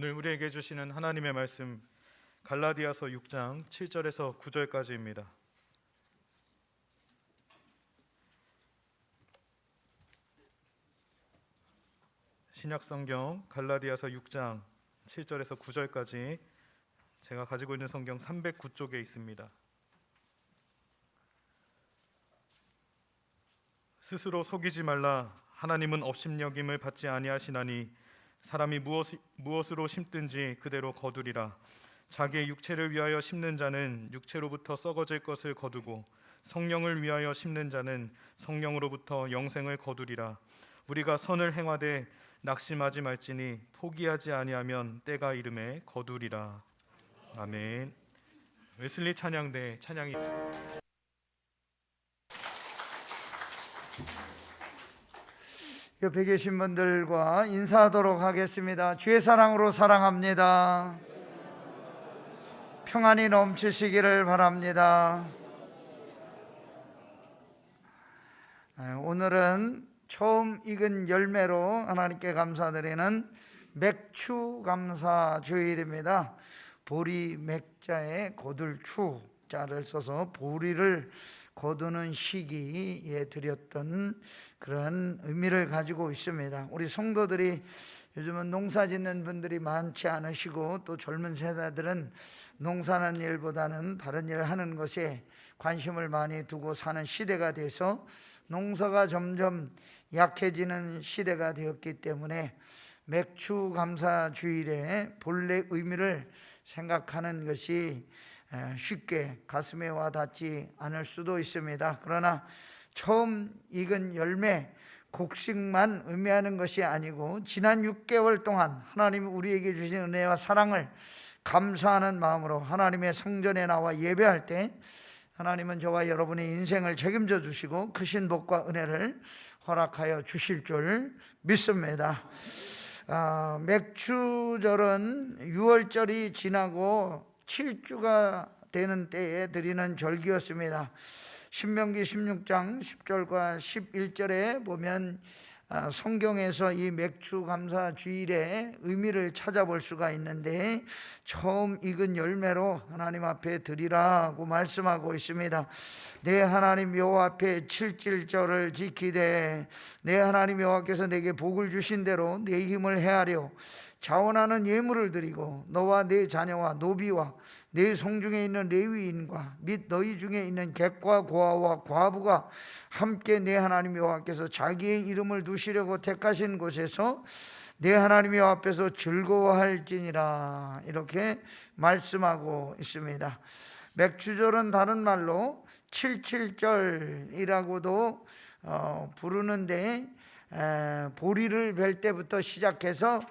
오늘 우리에게 주시는 하나님의 말씀 갈라디아서 6장 7절에서 9절까지입니다. 신약성경 갈라디아서 6장 7절에서 9절까지 제가 가지고 있는 성경 309쪽에 있습니다. 스스로 속이지 말라. 하나님은 업신여김을 받지 아니하시나니 사람이 무엇으로 심든지 그대로 거두리라. 자기의 육체를 위하여 심는 자는 육체로부터 썩어질 것을 거두고 성령을 위하여 심는 자는 성령으로부터 영생을 거두리라. 우리가 선을 행하되 낙심하지 말지니 포기하지 아니하면 때가 이름에 거두리라. 아멘. 웨슬리 찬양대 찬양이 옆에 계신 분들과 인사하도록 하겠습니다. 주의 사랑으로 사랑합니다. 평안이 넘치시기를 바랍니다. 오늘은 처음 익은 열매로 하나님께 감사드리는 맥추 감사 주일입니다. 보리 맥자에 거둘 추자를 써서 보리를 거두는 시기에 드렸던 그런 의미를 가지고 있습니다. 우리 성도들이 요즘은 농사 짓는 분들이 많지 않으시고 또 젊은 세대들은 농사하는 일보다는 다른 일을 하는 것에 관심을 많이 두고 사는 시대가 돼서 농사가 점점 약해지는 시대가 되었기 때문에 맥추 감사 주일에 본래 의미를 생각하는 것이 쉽게 가슴에 와 닿지 않을 수도 있습니다. 그러나 처음 익은 열매, 곡식만 의미하는 것이 아니고 지난 6개월 동안 하나님이 우리에게 주신 은혜와 사랑을 감사하는 마음으로 하나님의 성전에 나와 예배할 때 하나님은 저와 여러분의 인생을 책임져 주시고 크신 복과 은혜를 허락하여 주실 줄 믿습니다. 맥추절은 6월절이 지나고 7주가 되는 때에 드리는 절기였습니다. 신명기 16장 10절과 11절에 보면 성경에서 이 맥추 감사 주일의 의미를 찾아볼 수가 있는데 처음 익은 열매로 하나님 앞에 드리라고 말씀하고 있습니다. 내 하나님 여호와 앞에 칠칠절을 지키되 내 하나님 여호와께서 내게 복을 주신 대로 내 힘을 헤아려 자원하는 예물을 드리고 너와 네 자녀와 노비와 네 성중에 있는 레위인과 및 너희 중에 있는 객과 고아와 과부가 함께 내 하나님 여호와께서 자기의 이름을 두시려고 택하신 곳에서 내 하나님 여호와 앞에서 즐거워할지니라 이렇게 말씀하고 있습니다. 맥추절은 다른 말로 칠칠절이라고도 부르는데 보리를 벨 때부터 시작해서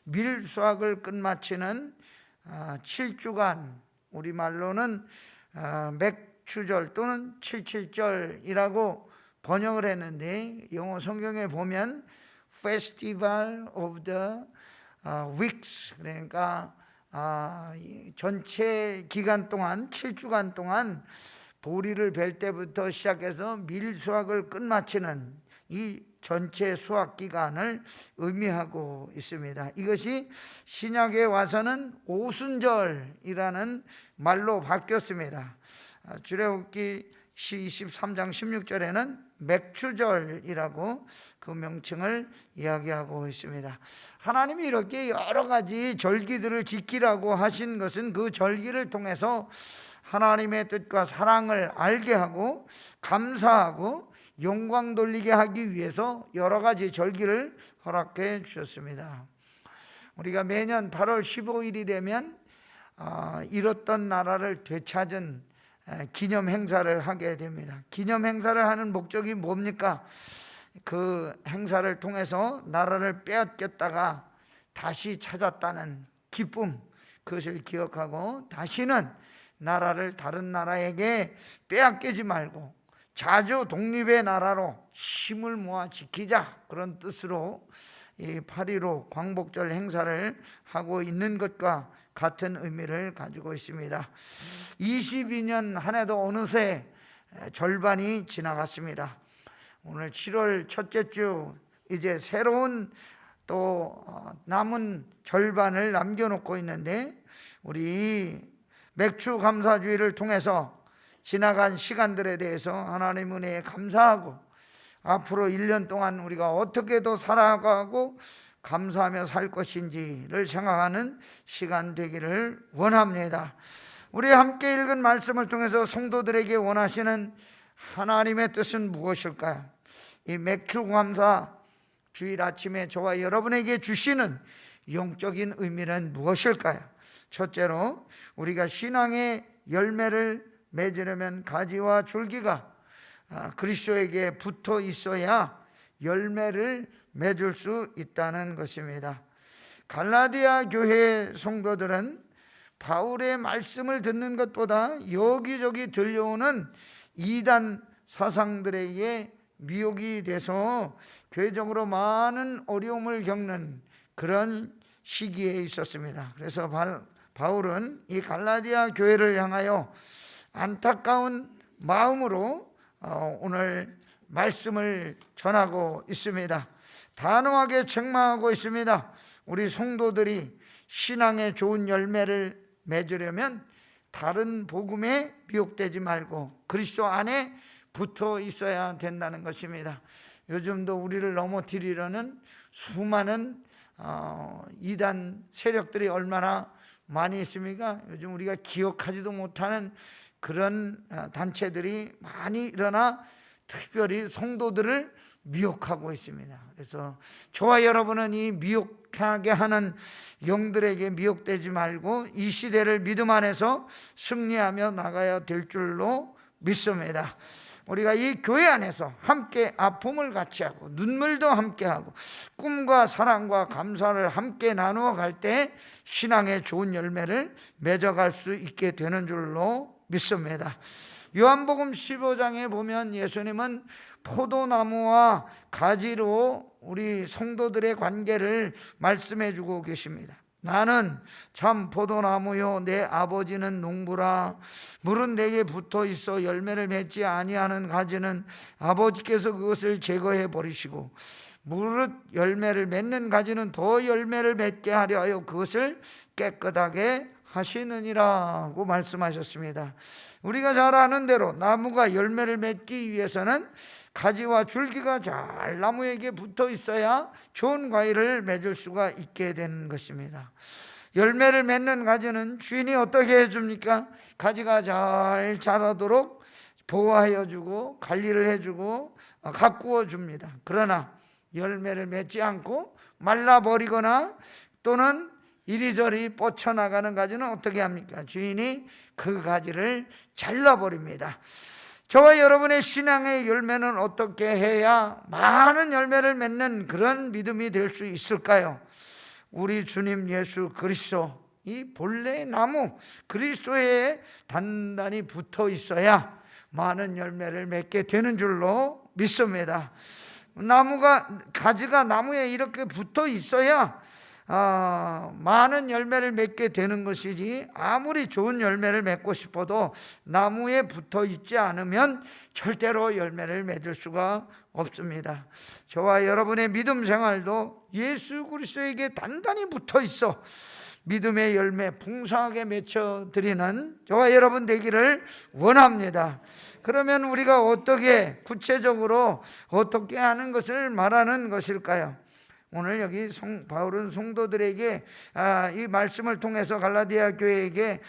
밀수확을 끝마치는 7주간 우리말로는 맥추절 또는 칠칠절이라고 번역을 했는데 영어 성경에 보면 Festival of the Weeks 그러니까 전체 기간 동안 7주간 동안 보리를 벨 때부터 시작해서 밀수확을 끝마치는 이 전체 수확 기간을 의미하고 있습니다. 이것이 신약에 와서는 오순절이라는 말로 바뀌었습니다. 출애굽기 23장 16절에는 맥추절이라고 그 명칭을 이야기하고 있습니다. 하나님이 이렇게 여러 가지 절기들을 지키라고 하신 것은 그 절기를 통해서 하나님의 뜻과 사랑을 알게 하고 감사하고 영광 돌리게 하기 위해서 여러 가지 절기를 허락해 주셨습니다. 우리가 매년 8월 15일이 되면 잃었던 나라를 되찾은 기념 행사를 하게 됩니다. 기념 행사를 하는 목적이 뭡니까? 그 행사를 통해서 나라를 빼앗겼다가 다시 찾았다는 기쁨, 그것을 기억하고 다시는 나라를 다른 나라에게 빼앗기지 말고 자주 독립의 나라로 힘을 모아 지키자, 그런 뜻으로 이 8.15 광복절 행사를 하고 있는 것과 같은 의미를 가지고 있습니다. 22년 한 해도 어느새 절반이 지나갔습니다. 오늘 7월 첫째 주 이제 새로운 또 남은 절반을 남겨놓고 있는데, 우리 맥주 감사주의를 통해서 지나간 시간들에 대해서 하나님 은혜에 감사하고 앞으로 1년 동안 우리가 어떻게 더 살아가고 감사하며 살 것인지를 생각하는 시간 되기를 원합니다. 우리 함께 읽은 말씀을 통해서 성도들에게 원하시는 하나님의 뜻은 무엇일까요? 이 맥주 감사 주일 아침에 저와 여러분에게 주시는 영적인 의미는 무엇일까요? 첫째로, 우리가 신앙의 열매를 맺으려면 가지와 줄기가 그리스도에게 붙어 있어야 열매를 맺을 수 있다는 것입니다. 갈라디아 교회 성도들은 바울의 말씀을 듣는 것보다 여기저기 들려오는 이단 사상들에게 미혹이 돼서 교회적으로 많은 어려움을 겪는 그런 시기에 있었습니다. 그래서 바울은 이 갈라디아 교회를 향하여 안타까운 마음으로 오늘 말씀을 전하고 있습니다. 단호하게 책망하고 있습니다. 우리 성도들이 신앙의 좋은 열매를 맺으려면 다른 복음에 미혹되지 말고 그리스도 안에 붙어 있어야 된다는 것입니다. 요즘도 우리를 넘어뜨리려는 수많은 이단 세력들이 얼마나 많이 있습니까? 요즘 우리가 기억하지도 못하는 그런 단체들이 많이 일어나 특별히 성도들을 미혹하고 있습니다. 그래서 저와 여러분은 이 미혹하게 하는 영들에게 미혹되지 말고 이 시대를 믿음 안에서 승리하며 나가야 될 줄로 믿습니다. 우리가 이 교회 안에서 함께 아픔을 같이 하고 눈물도 함께 하고 꿈과 사랑과 감사를 함께 나누어 갈 때 신앙의 좋은 열매를 맺어갈 수 있게 되는 줄로 믿습니다. 요한복음 15장에 보면 예수님은 포도나무와 가지로 우리 성도들의 관계를 말씀해 주고 계십니다. 나는 참 포도나무요 내 아버지는 농부라. 물은 내게 붙어 있어 열매를 맺지 아니하는 가지는 아버지께서 그것을 제거해 버리시고 무릇 열매를 맺는 가지는 더 열매를 맺게 하려 하여 그것을 깨끗하게 하시느니라고 말씀하셨습니다. 우리가 잘 아는 대로 나무가 열매를 맺기 위해서는 가지와 줄기가 잘 나무에게 붙어 있어야 좋은 과일을 맺을 수가 있게 되는 것입니다. 열매를 맺는 가지는 주인이 어떻게 해줍니까? 가지가 잘 자라도록 보호하여 주고 관리를 해주고 가꾸어 줍니다. 그러나 열매를 맺지 않고 말라버리거나 또는 이리저리 뻗쳐나가는 가지는 어떻게 합니까? 주인이 그 가지를 잘라버립니다. 저와 여러분의 신앙의 열매는 어떻게 해야 많은 열매를 맺는 그런 믿음이 될 수 있을까요? 우리 주님 예수 그리스도, 이 본래 나무 그리스도에 단단히 붙어 있어야 많은 열매를 맺게 되는 줄로 믿습니다. 가지가 나무에 이렇게 붙어 있어야 많은 열매를 맺게 되는 것이지, 아무리 좋은 열매를 맺고 싶어도 나무에 붙어 있지 않으면 절대로 열매를 맺을 수가 없습니다. 저와 여러분의 믿음 생활도 예수 그리스도에게 단단히 붙어 있어 믿음의 열매 풍성하게 맺혀드리는 저와 여러분 되기를 원합니다. 그러면 우리가 어떻게 구체적으로 어떻게 하는 것을 말하는 것일까요? 오늘 여기 바울은 성도들에게 이 말씀을 통해서 갈라디아 교회에게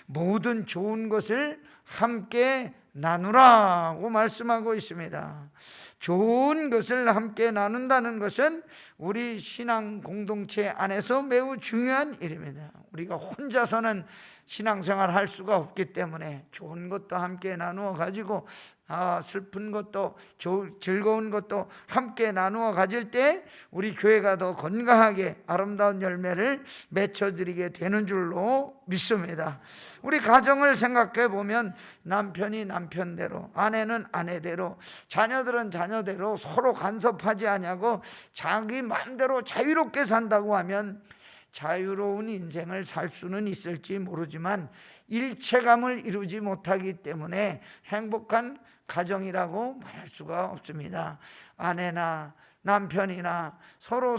모든 좋은 것을 함께 나누라고 말씀하고 있습니다. 좋은 것을 함께 나눈다는 것은 우리 신앙 공동체 안에서 매우 중요한 일입니다. 우리가 혼자서는 신앙생활 할 수가 없기 때문에 좋은 것도 함께 나누어 가지고 슬픈 것도 즐거운 것도 함께 나누어 가질 때 우리 교회가 더 건강하게 아름다운 열매를 맺어드리게 되는 줄로 믿습니다. 우리 가정을 생각해 보면 남편이 남편대로, 아내는 아내대로, 자녀들은 자녀대로 서로 간섭하지 않냐고 자기 마음대로 자유롭게 산다고 하면 자유로운 인생을 살 수는 있을지 모르지만 일체감을 이루지 못하기 때문에 행복한 가정이라고 말할 수가 없습니다. 아내나 남편이나 서로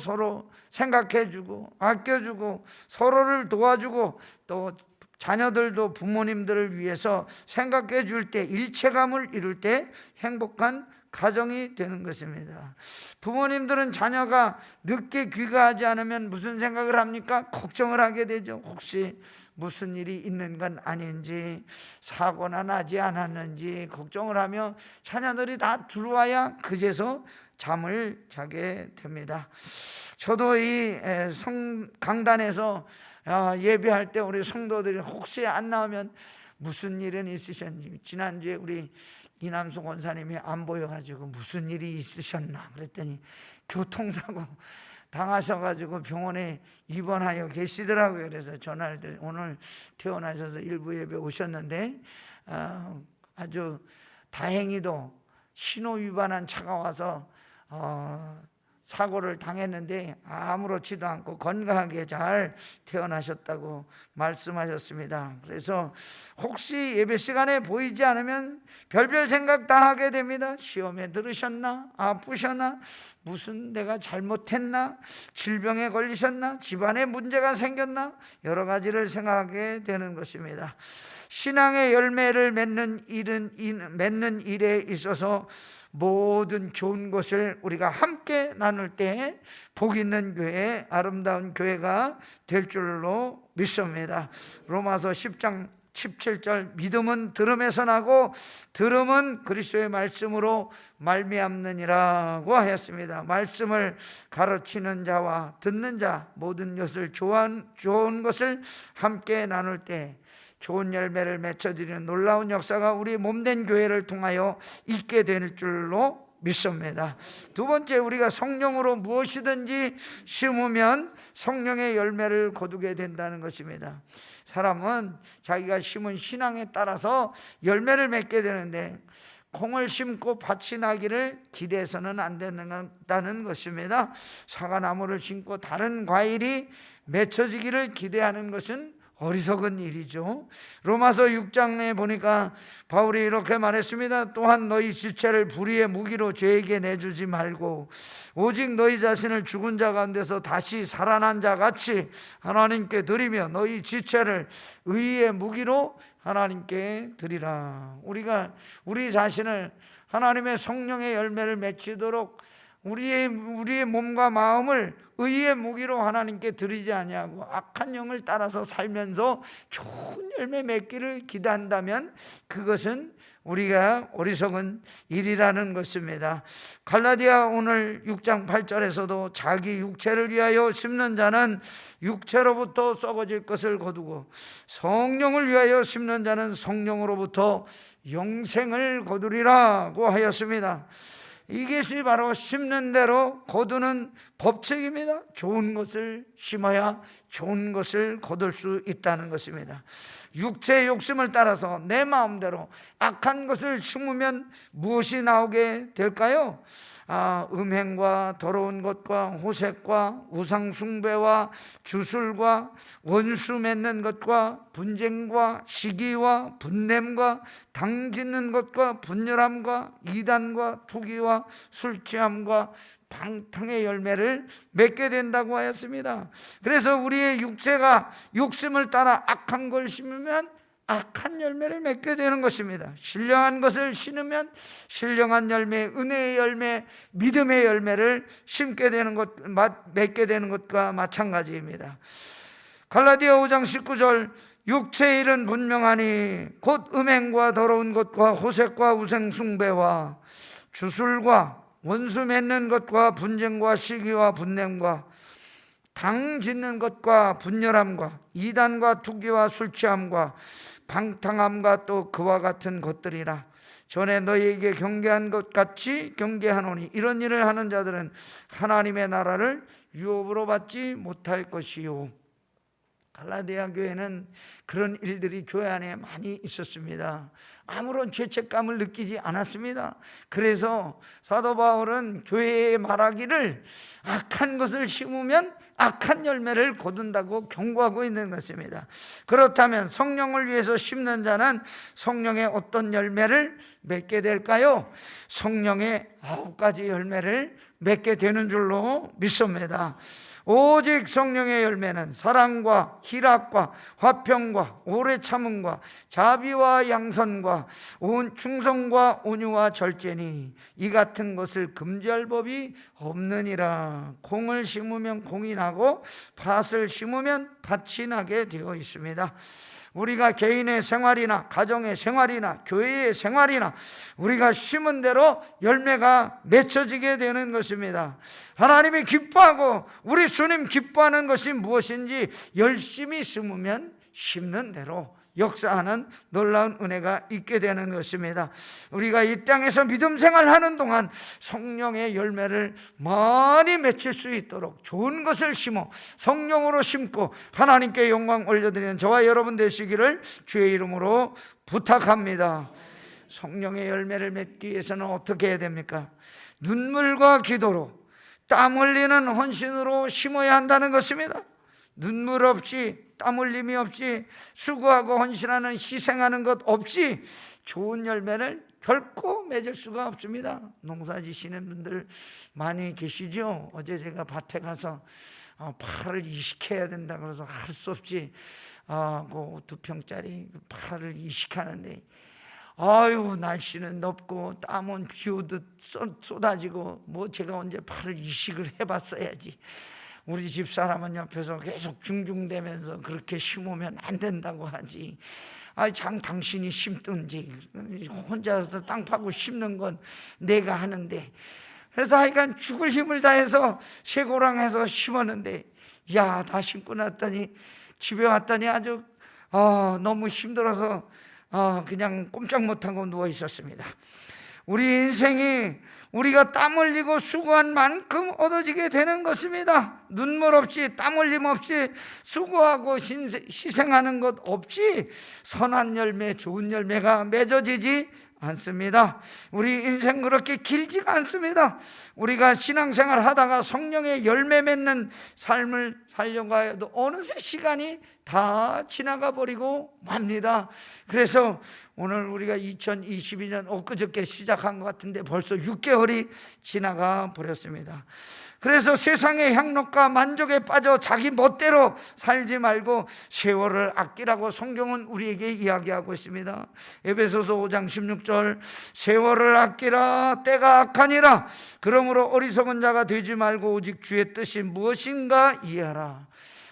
생각해주고 아껴주고 서로를 도와주고 또 자녀들도 부모님들을 위해서 생각해 줄 때, 일체감을 이룰 때 행복한 가정이 되는 것입니다. 부모님들은 자녀가 늦게 귀가하지 않으면 무슨 생각을 합니까? 걱정을 하게 되죠. 혹시 무슨 일이 있는 건 아닌지, 사고나 나지 않았는지 걱정을 하며 자녀들이 다 들어와야 그제서 잠을 자게 됩니다. 저도 이 강단에서 예배할 때 우리 성도들이 혹시 안 나오면 무슨 일은 있으셨는지, 지난주에 우리 이남수 권사님이 안 보여가지고 무슨 일이 있으셨나 그랬더니 교통사고 당하셔가지고 병원에 입원하여 계시더라고요. 그래서 전화를 오늘 퇴원하셔서 일부 예배 오셨는데 아주 다행히도 신호 위반한 차가 와서 사고를 당했는데 아무렇지도 않고 건강하게 잘 태어나셨다고 말씀하셨습니다. 그래서 혹시 예배 시간에 보이지 않으면 별별 생각 다 하게 됩니다. 시험에 들으셨나? 아프셨나? 무슨 내가 잘못했나? 질병에 걸리셨나? 집안에 문제가 생겼나? 여러 가지를 생각하게 되는 것입니다. 신앙의 열매를 맺는 일에 있어서 모든 좋은 것을 우리가 함께 나눌 때 복 있는 교회, 아름다운 교회가 될 줄로 믿습니다. 로마서 10장 17절, 믿음은 들음에서 나고 들음은 그리스도의 말씀으로 말미암느니라고 하였습니다. 말씀을 가르치는 자와 듣는 자, 모든 것을 좋은 것을 함께 나눌 때 좋은 열매를 맺어드리는 놀라운 역사가 우리 몸된 교회를 통하여 있게 될 줄로 믿습니다. 두 번째, 우리가 성령으로 무엇이든지 심으면 성령의 열매를 거두게 된다는 것입니다. 사람은 자기가 심은 신앙에 따라서 열매를 맺게 되는데 콩을 심고 밭이 나기를 기대해서는 안 된다는 것입니다. 사과나무를 심고 다른 과일이 맺혀지기를 기대하는 것은 어리석은 일이죠. 로마서 6장에 보니까 바울이 이렇게 말했습니다. 또한 너희 지체를 불의의 무기로 죄에게 내주지 말고 오직 너희 자신을 죽은 자 가운데서 다시 살아난 자 같이 하나님께 드리며 너희 지체를 의의 무기로 하나님께 드리라. 우리가 우리 자신을 하나님의 성령의 열매를 맺히도록 우리의 몸과 마음을 의의 무기로 하나님께 드리지 아니하고 악한 영을 따라서 살면서 좋은 열매 맺기를 기대한다면 그것은 우리가 어리석은 일이라는 것입니다. 갈라디아 오늘 6장 8절에서도 자기 육체를 위하여 심는 자는 육체로부터 썩어질 것을 거두고 성령을 위하여 심는 자는 성령으로부터 영생을 거두리라고 하였습니다. 이것이 바로 심는 대로 거두는 법칙입니다. 좋은 것을 심어야 좋은 것을 거둘 수 있다는 것입니다. 육체의 욕심을 따라서 내 마음대로 악한 것을 심으면 무엇이 나오게 될까요? 음행과 더러운 것과 호색과 우상숭배와 주술과 원수 맺는 것과 분쟁과 시기와 분냄과 당짓는 것과 분열함과 이단과 투기와 술취함과 방탕의 열매를 맺게 된다고 하였습니다. 그래서 우리의 육체가 욕심을 따라 악한 걸 심으면 악한 열매를 맺게 되는 것입니다. 신령한 것을 심으면 신령한 열매, 은혜의 열매, 믿음의 열매를 심게 되는 것, 맺게 되는 것과 마찬가지입니다. 갈라디아 5장 19절, 육체의 일은 분명하니 곧 음행과 더러운 것과 호색과 우상숭배와 주술과 원수 맺는 것과 분쟁과 시기와 분냄과 당 짓는 것과 분열함과 이단과 투기와 술취함과 방탕함과 또 그와 같은 것들이라. 전에 너희에게 경계한 것 같이 경계하노니 이런 일을 하는 자들은 하나님의 나라를 유업으로 받지 못할 것이요. 갈라디아 교회는 그런 일들이 교회 안에 많이 있었습니다. 아무런 죄책감을 느끼지 않았습니다. 그래서 사도 바울은 교회에 말하기를 악한 것을 심으면 악한 열매를 거둔다고 경고하고 있는 것입니다. 그렇다면 성령을 위해서 심는 자는 성령의 어떤 열매를 맺게 될까요? 성령의 9가지 열매를 맺게 되는 줄로 믿습니다. 오직 성령의 열매는 사랑과 희락과 화평과 오래 참음과 자비와 양선과 충성과 온유와 절제니 이 같은 것을 금지할 법이 없느니라. 콩을 심으면 콩이 나고 팥을 심으면 팥이 나게 되어 있습니다. 우리가 개인의 생활이나 가정의 생활이나 교회의 생활이나 우리가 심은 대로 열매가 맺혀지게 되는 것입니다. 하나님이 기뻐하고 우리 주님 기뻐하는 것이 무엇인지 열심히 심으면 심는 대로 역사하는 놀라운 은혜가 있게 되는 것입니다. 우리가 이 땅에서 믿음 생활하는 동안 성령의 열매를 많이 맺힐 수 있도록 좋은 것을 심어 성령으로 심고 하나님께 영광 올려드리는 저와 여러분 되시기를 주의 이름으로 부탁합니다. 성령의 열매를 맺기 위해서는 어떻게 해야 됩니까? 눈물과 기도로 땀 흘리는 헌신으로 심어야 한다는 것입니다. 눈물 없이 땀 흘림이 없이 수고하고 헌신하는 희생하는 것 없이 좋은 열매를 결코 맺을 수가 없습니다. 농사 지시는 분들 많이 계시죠? 어제 제가 밭에 가서 파를 이식해야 된다 그래서 할 수 없이 그 2평짜리 파를 이식하는데 아유 날씨는 덥고 땀은 비 오듯 쏟아지고 제가 언제 파를 이식을 해봤어야지. 우리 집사람은 옆에서 계속 중중대면서 그렇게 심으면 안 된다고 하지. 당신이 심든지 혼자서 땅 파고 심는 건 내가 하는데. 그래서 하여간 죽을 힘을 다해서 쇠고랑해서 심었는데 다 심고 났더니 집에 왔더니 아주 너무 힘들어서 그냥 꼼짝 못하고 누워 있었습니다. 우리 인생이 우리가 땀 흘리고 수고한 만큼 얻어지게 되는 것입니다. 눈물 없이 땀 흘림 없이 수고하고 희생하는 것 없이 선한 열매, 좋은 열매가 맺어지지 않습니다. 우리 인생 그렇게 길지가 않습니다. 우리가 신앙생활 하다가 성령의 열매 맺는 삶을 살려고 해도 어느새 시간이 다 지나가 버리고 맙니다. 그래서 오늘 우리가 2022년 엊그저께 시작한 것 같은데 벌써 6개월이 지나가 버렸습니다. 그래서 세상의 향락과 만족에 빠져 자기 멋대로 살지 말고 세월을 아끼라고 성경은 우리에게 이야기하고 있습니다. 에베소서 5장 16절 세월을 아끼라 때가 악하니라. 그러므로 어리석은 자가 되지 말고 오직 주의 뜻이 무엇인가 이해하라.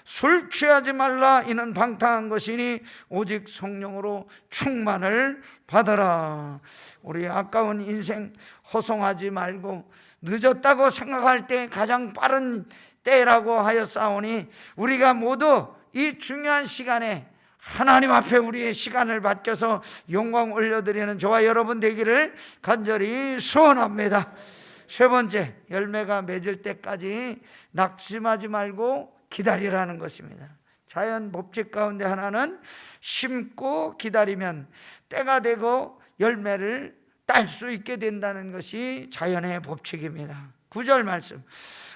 술 취하지 말라. 이는 방탕한 것이니 오직 성령으로 충만을 받아라. 우리 아까운 인생 허송하지 말고 늦었다고 생각할 때 가장 빠른 때라고 하였사오니 우리가 모두 이 중요한 시간에 하나님 앞에 우리의 시간을 바쳐서 영광 올려드리는 저와 여러분 되기를 간절히 소원합니다. 세 번째, 열매가 맺을 때까지 낙심하지 말고 기다리라는 것입니다. 자연 법칙 가운데 하나는 심고 기다리면 때가 되고 열매를 딸 수 있게 된다는 것이 자연의 법칙입니다. 9절 말씀,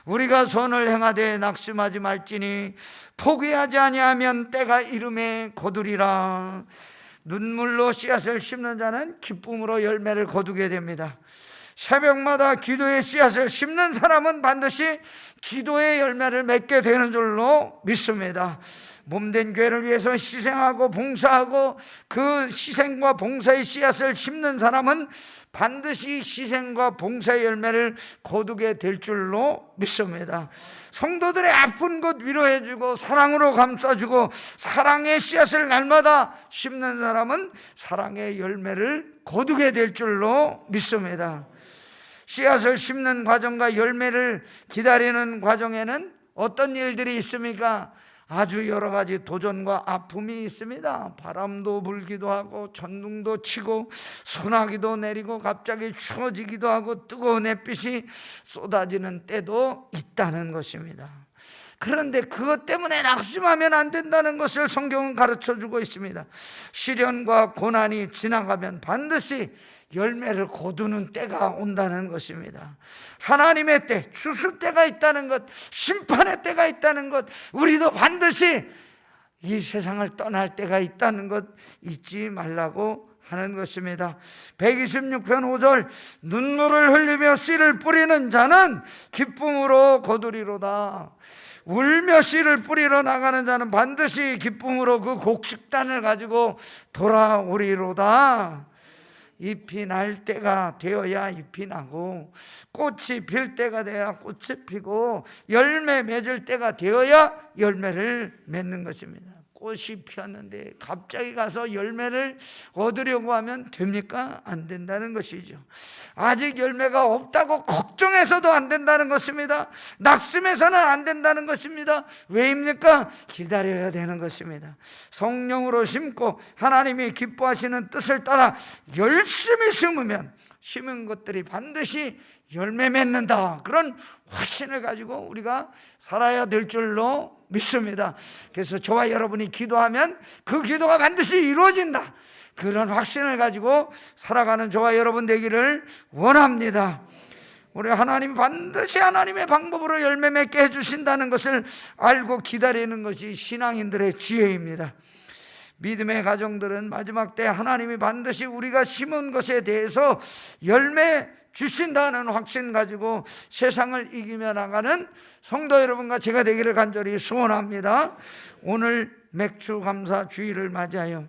우리가 선을 행하되 낙심하지 말지니 포기하지 아니하면 때가 이름에 거두리라. 눈물로 씨앗을 심는 자는 기쁨으로 열매를 거두게 됩니다. 새벽마다 기도의 씨앗을 심는 사람은 반드시 기도의 열매를 맺게 되는 줄로 믿습니다. 몸된 교회를 위해서 희생하고 봉사하고 그 희생과 봉사의 씨앗을 심는 사람은 반드시 희생과 봉사의 열매를 거두게 될 줄로 믿습니다. 성도들의 아픈 것 위로해주고 사랑으로 감싸주고 사랑의 씨앗을 날마다 심는 사람은 사랑의 열매를 거두게 될 줄로 믿습니다. 씨앗을 심는 과정과 열매를 기다리는 과정에는 어떤 일들이 있습니까? 아주 여러 가지 도전과 아픔이 있습니다. 바람도 불기도 하고 전등도 치고 소나기도 내리고 갑자기 추워지기도 하고 뜨거운 햇빛이 쏟아지는 때도 있다는 것입니다. 그런데 그것 때문에 낙심하면 안 된다는 것을 성경은 가르쳐주고 있습니다. 시련과 고난이 지나가면 반드시 열매를 거두는 때가 온다는 것입니다. 하나님의 때, 주술 때가 있다는 것, 심판의 때가 있다는 것, 우리도 반드시 이 세상을 떠날 때가 있다는 것 잊지 말라고 하는 것입니다. 126편 5절, 눈물을 흘리며 씨를 뿌리는 자는 기쁨으로 거두리로다. 울며 씨를 뿌리러 나가는 자는 반드시 기쁨으로 그 곡식단을 가지고 돌아오리로다. 잎이 날 때가 되어야 잎이 나고, 꽃이 필 때가 되어야 꽃이 피고, 열매 맺을 때가 되어야 열매를 맺는 것입니다. 꽃이 피었는데 갑자기 가서 열매를 얻으려고 하면 됩니까? 안 된다는 것이죠. 아직 열매가 없다고 걱정해서도 안 된다는 것입니다. 낙심해서는 안 된다는 것입니다. 왜입니까? 기다려야 되는 것입니다. 성령으로 심고 하나님이 기뻐하시는 뜻을 따라 열심히 심으면 심은 것들이 반드시 열매 맺는다, 그런 확신을 가지고 우리가 살아야 될 줄로 믿습니다. 그래서 저와 여러분이 기도하면 그 기도가 반드시 이루어진다, 그런 확신을 가지고 살아가는 저와 여러분 되기를 원합니다. 우리 하나님 반드시 하나님의 방법으로 열매 맺게 해주신다는 것을 알고 기다리는 것이 신앙인들의 지혜입니다. 믿음의 가정들은 마지막 때 하나님이 반드시 우리가 심은 것에 대해서 열매 주신다는 확신 가지고 세상을 이기며 나가는 성도 여러분과 제가 되기를 간절히 소원합니다. 오늘 맥주감사 주일을 맞이하여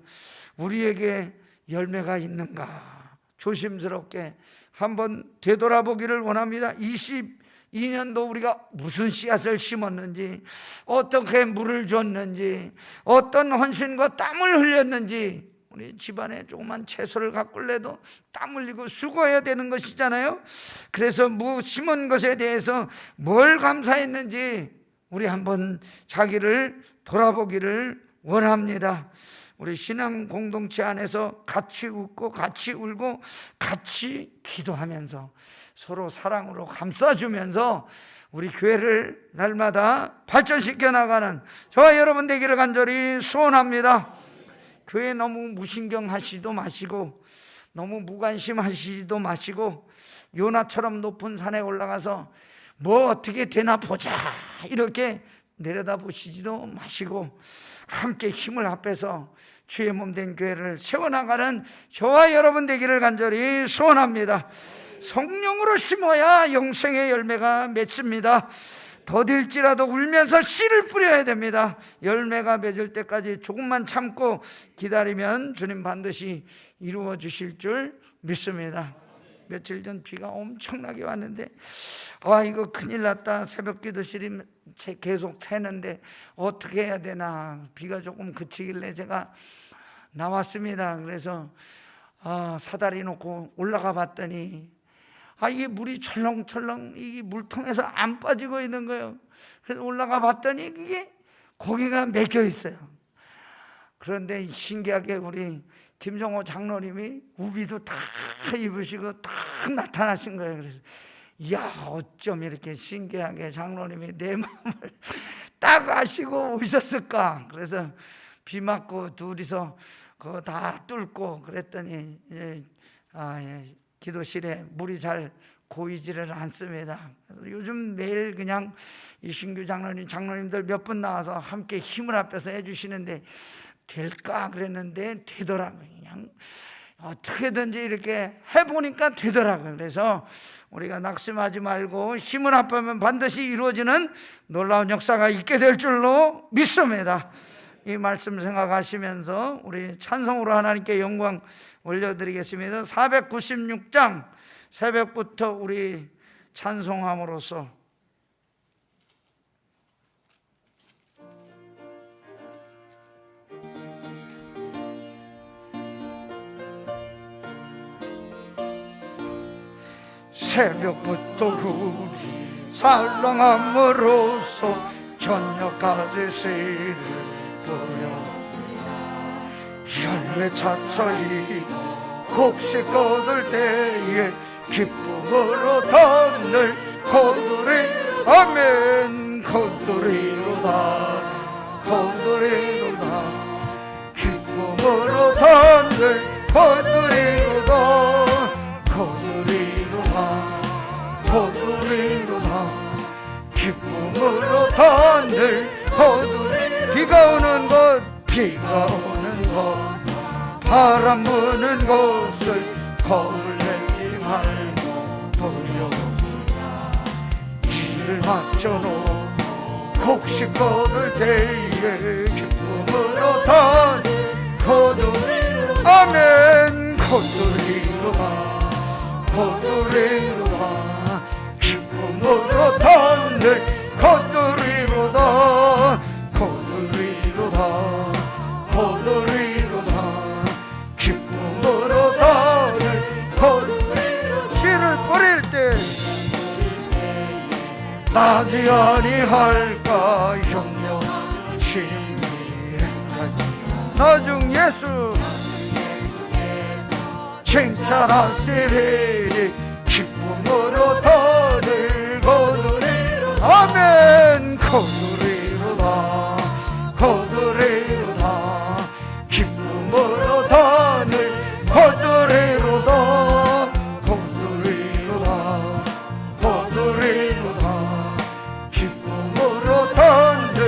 우리에게 열매가 있는가 조심스럽게 한번 되돌아보기를 원합니다. 22년도 우리가 무슨 씨앗을 심었는지, 어떻게 물을 줬는지, 어떤 헌신과 땀을 흘렸는지, 우리 집안에 조그만 채소를 가꿀래도 땀 흘리고 수고해야 되는 것이잖아요. 그래서 심은 것에 대해서 뭘 감사했는지 우리 한번 자기를 돌아보기를 원합니다. 우리 신앙 공동체 안에서 같이 웃고 같이 울고 같이 기도하면서 서로 사랑으로 감싸주면서 우리 교회를 날마다 발전시켜 나가는 저와 여러분 되기를 간절히 소원합니다. 교회 너무 무신경 하시지도 마시고, 너무 무관심 하시지도 마시고, 요나처럼 높은 산에 올라가서 뭐 어떻게 되나 보자 이렇게 내려다보시지도 마시고, 함께 힘을 합해서 주의 몸 된 교회를 세워나가는 저와 여러분 되기를 간절히 소원합니다. 성령으로 심어야 영생의 열매가 맺힙니다. 더딜지라도 울면서 씨를 뿌려야 됩니다. 열매가 맺을 때까지 조금만 참고 기다리면 주님 반드시 이루어 주실 줄 믿습니다. 며칠 전 비가 엄청나게 왔는데 이거 큰일 났다, 새벽 기도실이 계속 새는데 어떻게 해야 되나, 비가 조금 그치길래 제가 나왔습니다. 그래서 사다리 놓고 올라가 봤더니 이게 물이 철렁철렁 이 물통에서 안 빠지고 있는 거예요. 그래서 올라가 봤더니 이게 고기가 맥혀 있어요. 그런데 신기하게 우리 김정호 장로님이 우비도 다 입으시고 딱 나타나신 거예요. 그래서 어쩜 이렇게 신기하게 장로님이 내 마음을 딱 아시고 오셨을까. 그래서 비 맞고 둘이서 그거 다 뚫고 그랬더니 기도실에 물이 잘 고이지를 않습니다. 요즘 매일 그냥 이 신규 장로님들 몇 분 나와서 함께 힘을 합해서 해주시는데 될까 그랬는데 되더라고요. 그냥 어떻게든지 이렇게 해보니까 되더라고요. 그래서 우리가 낙심하지 말고 힘을 합하면 반드시 이루어지는 놀라운 역사가 있게 될 줄로 믿습니다. 이 말씀 생각하시면서 우리 찬송으로 하나님께 영광 올려드리겠습니다. 496장 새벽부터 우리 찬송함으로써 새벽부터 우리 사랑함으로써 저녁까지 씨를 뿌려 열매 차차히 곡식 거둘 때에 기쁨으로 던을 거두리 아멘 거두리로다 거두리로다 기쁨으로 던을 거두리로다 겁을 내지 말고 도전하라. 길을 맞춰놓고 곡식 거둘 때에 기쁨으로 단 거두리로 아멘 거두리로다 거두리로다 기쁨으로 단을 거두리로다 거두리로다 거두리로다 기쁨으로 단을 거두리로다 씨를 뿌릴 때 나지 아니할까 염려 심리했다 나중 예수 칭찬하시리니 기쁨으로 더를 거두리로다 아멘 거두리로다 거두리로다 기쁨으로 더를 거두리로다 거두리로다 거두리로다 기쁨으로 더를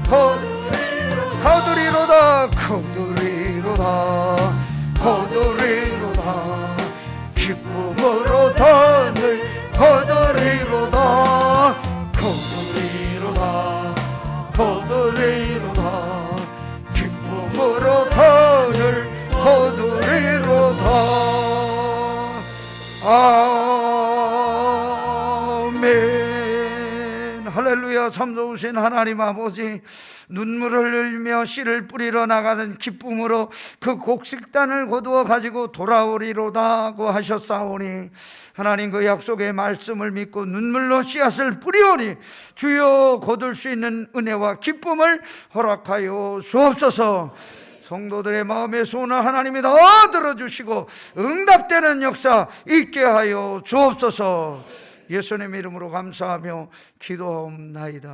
거두리로다 거두리로다 거두리로다 기쁨으로 단을 거두리로다 거두리로다 거두리로다 기쁨으로 단을 거두리로다 아멘 할렐루야. 참 좋으신 하나님 아버지, 눈물을 흘리며 씨를 뿌리러 나가는 기쁨으로 그 곡식단을 거두어 가지고 돌아오리로다고 하셨사오니 하나님 그 약속의 말씀을 믿고 눈물로 씨앗을 뿌리오니 주여 거둘 수 있는 은혜와 기쁨을 허락하여 주옵소서. 성도들의 마음의 소원을 하나님이 다 들어주시고 응답되는 역사 있게 하여 주옵소서. 예수님 이름으로 감사하며 기도하옵나이다.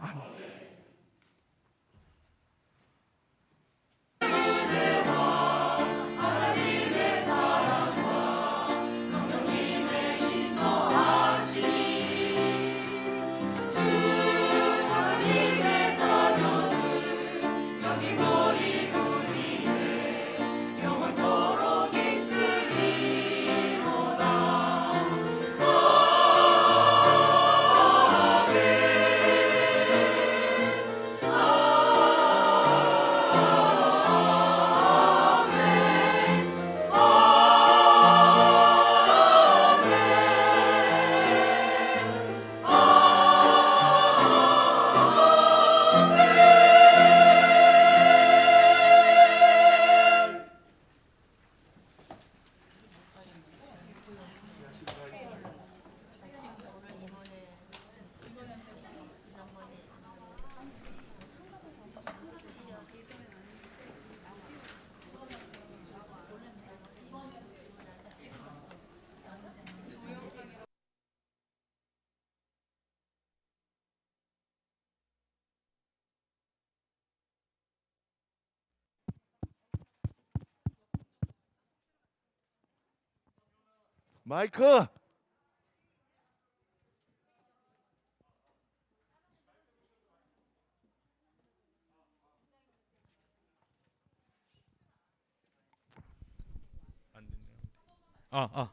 아멘. 마이크. 안 됐네요.